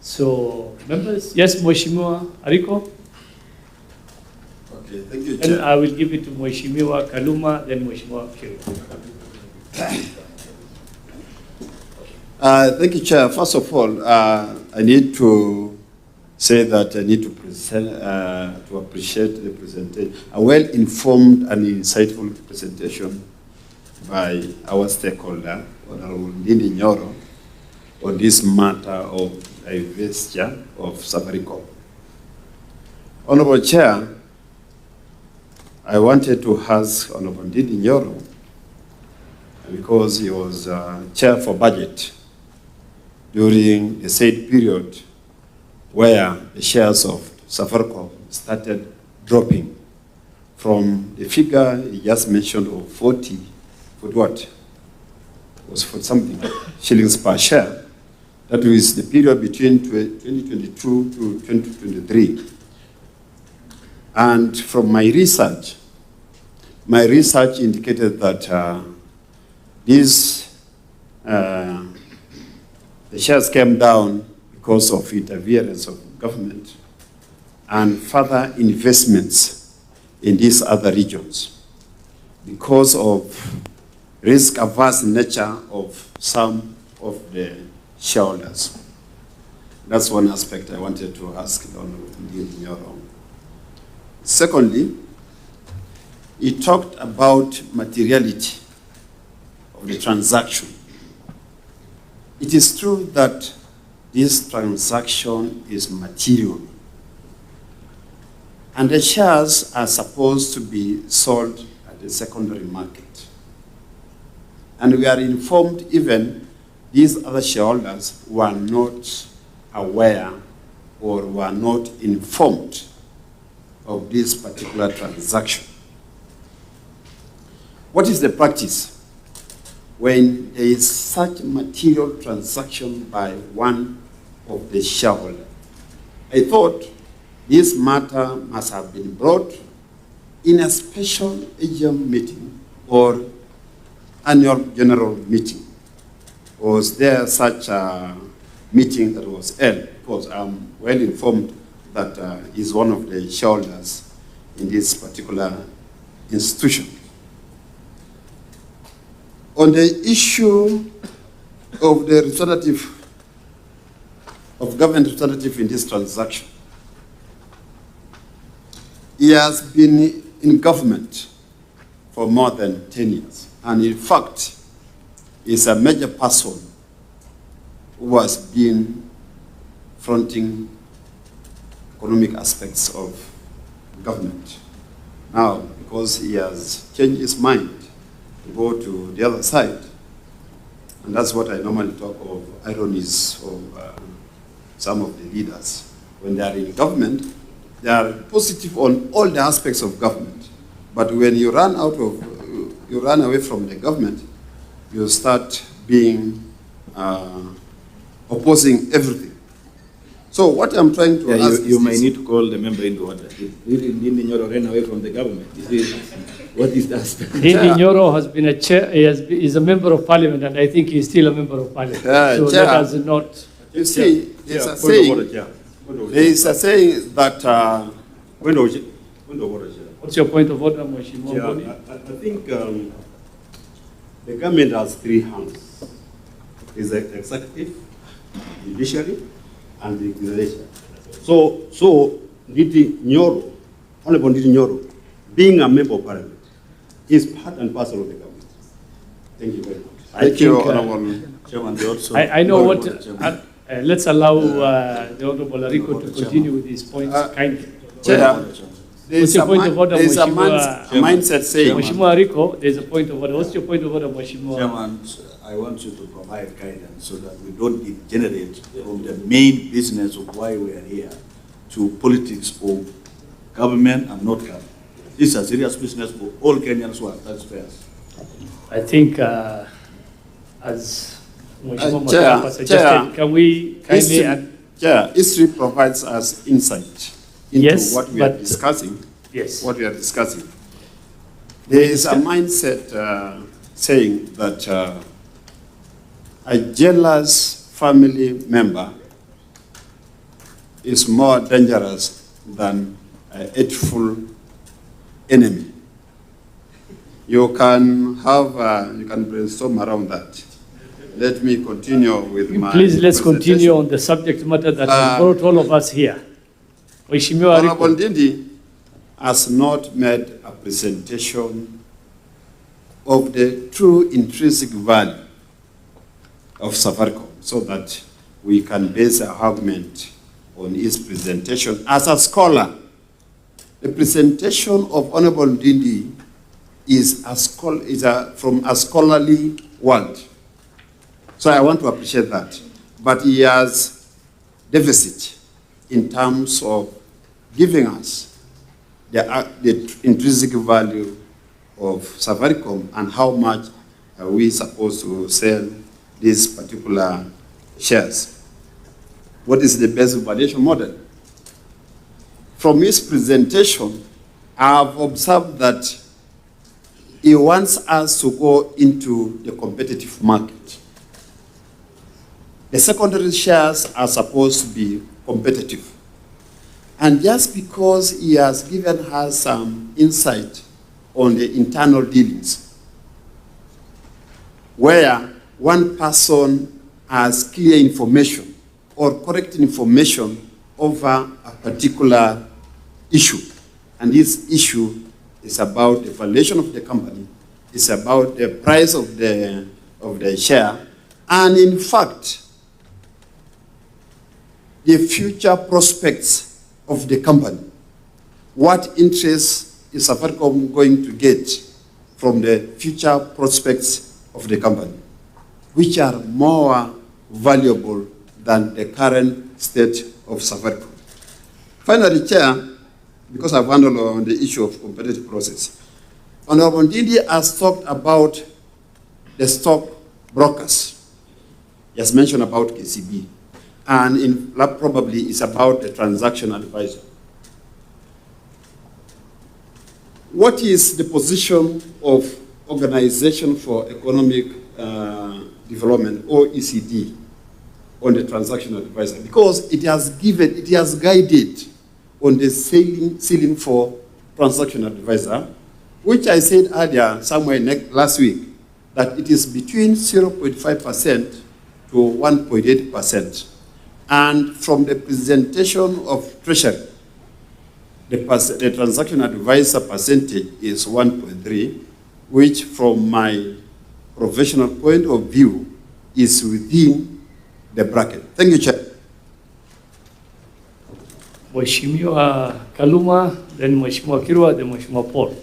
So, members, yes, Mheshimiwa Ariko? Okay, thank you, Then Chair. I will give it to Mheshimiwa Kaluma, then Mheshimiwa Kiru. Thank you, Chair. First of all, I need to say that I need to present, to appreciate the presentation, a well-informed and insightful presentation by our stakeholder, Honorable Ndindi Nyoro, on this matter of divestiture of Safaricom. Honorable Chair, I wanted to ask Honorable Ndindi Nyoro, because he was Chair for Budget during the said period where the shares of Safaricom started dropping from the figure he just mentioned of 40 something shillings per share. That was the period between 2022 to 2023. And from my research indicated that the shares came down because of interference of government and further investments in these other regions because of risk-averse nature of some of the shareholders. That's one aspect I wanted to ask Honorable Ndindi Nyoro. Secondly, he talked about materiality of the transaction. It is true that this transaction is material, and the shares are supposed to be sold at the secondary market. And we are informed even these other shareholders were not aware or were not informed of this particular transaction. What is the practice when there is such material transaction by one of the shareholders? I thought this matter must have been brought in a special AGM meeting or annual general meeting. Was there such a meeting that was held? Because I'm well informed that he's one of the shareholders in this particular institution. On the issue of the representative, of government representative in this transaction, he has been in government for more than 10 years. And in fact, is a major person who has been fronting economic aspects of government. Now, because he has changed his mind to go to the other side, and that's what I normally talk of ironies of some of the leaders. When they are in government, they are positive on all the aspects of government. But when you run away from the government, you start being opposing everything. So what I'm trying to ask you may need to call the member into order. Really, Ndindi Nyoro ran away from the government. What is that? Ndindi Nyoro has been a chair, is a member of parliament, and I think he's still a member of parliament. So Chair, that does not. You see, there's a saying that. What's your point of order, Mheshimiwa? Yeah, I think the government has three hands. It's the executive, judiciary, and the legislature. So Ndindi Nyoro, Honorable Ndindi Nyoro, being a member of parliament, is part and parcel of the government. Thank you very much. Thank you, Honorable Chairman. I know what. Let's allow the Honorable Ariko to continue with his points kindly. Chair, What's your point of order, there's a Mheshimiwa? mindset saying. Mheshimiwa Ariko, there's a point of order. What's your point of order, Mheshimiwa? Chairman, I want you to provide guidance so that we don't degenerate from the main business of why we are here to politics of government and not government. This is a serious business for all Kenyans who are taxpayers. I think, as Mheshimiwa Chair, Makapa suggested, can we kindly... History provides us insight into Yes, what we are discussing. Yes. What we are discussing. There is a mindset saying that a jealous family member is more dangerous than a hateful enemy. You can brainstorm around that. Let me continue with my Please, let's continue on the subject matter that has brought all of us here. Mheshimiwa Honorable Rico. Ndindi has not made a presentation of the true intrinsic value of Safaricom so that we can base our argument on his presentation. As a scholar, the presentation of Honorable Ndindi is from a scholarly world. So I want to appreciate that. But he has deficit in terms of giving us the intrinsic value of Safaricom and how much are we supposed to sell these particular shares. What is the best valuation model? From his presentation, I have observed that he wants us to go into the competitive market. The secondary shares are supposed to be competitive. And just because he has given us some insight on the internal dealings, where one person has clear information or correct information over a particular issue, and this issue is about the valuation of the company, it's about the price of the share, and in fact, the future prospects of the company. What interest is Safaricom going to get from the future prospects of the company, which are more valuable than the current state of Safaricom? Finally, Chair, because I've handled on the issue of competitive process, Honorable Ndindi has talked about the stock brokers. He has mentioned about KCB. And probably it's about the transaction advisor. What is the position of Organization for Economic Development, OECD, on the transaction advisor? Because it has guided on the ceiling for transaction advisor, which I said earlier, somewhere last week, that it is between 0.5% to 1.8%. And from the presentation of Treasury, the transaction advisor percentage is 1.3, which from my professional point of view is within the bracket. Thank you, Chair. Mheshimiwa Kaluma, then Mheshimiwa Kirwa, then Mheshimiwa Paul.